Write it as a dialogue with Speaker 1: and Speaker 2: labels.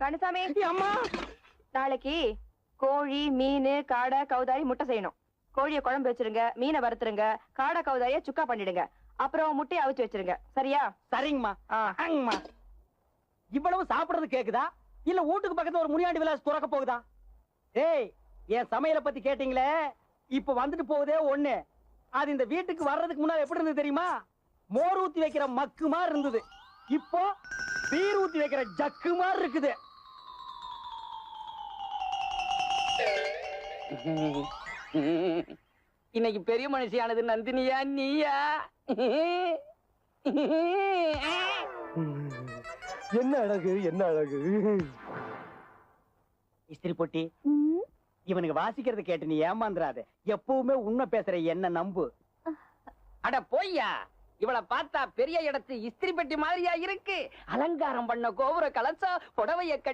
Speaker 1: கணசாமி
Speaker 2: அம்மா,
Speaker 1: நாளைக்கு கோழி மீன் காடை கௌதாரி முட்டை செய்யணும். கோழிய குழம்பு வச்சிருங்க, மீனை வறுத்துருங்க, காடை கௌதாரிய சுக்கா பண்ணிடுங்க. அப்புறம் முட்டையை அவிச்சு வச்சிருங்க. சரியா?
Speaker 2: சரிங்கம்மா. ஆங்கம்மா. இவ்வளவு சாப்பிடுறது கேக்குதா இல்ல வீட்டுக்கு பக்கத்துல ஒரு முனியாண்டி விலாஸ் துறக்க போகுதா? ஏய், என் சமையலை பத்தி கேட்டீங்களே, இப்ப வந்துட்டு போகுதே ஒண்ணு. அது இந்த வீட்டுக்கு வர்றதுக்கு முன்னாடி எப்படி இருந்தது தெரியுமா? மோர் ஊத்தி வைக்கிற மக்கு மாதிரி இருந்தது. இப்போ பீர் ஊத்தி வைக்கிற ஜக்கு மாதிரி இருக்குது. இன்னைக்கு பெரிய மனுஷியானது நந்தினியா நீயா?
Speaker 3: என்ன அழகு, என்ன அழகு.
Speaker 2: இஸ்திரி பொட்டி, இவனுக்கு வாசிக்கிறது கேட்டு நீ ஏமாந்துறாத. எப்பவுமே உண்மை பேசுற என்ன நம்பு. அட போய்யா, இவளை பார்த்தா பெரிய இடத்து இஸ்திரி பெட்டி மாதிரியா இருக்கு. அலங்காரம் பண்ண கோபுர கலசா புடவைய கட்டி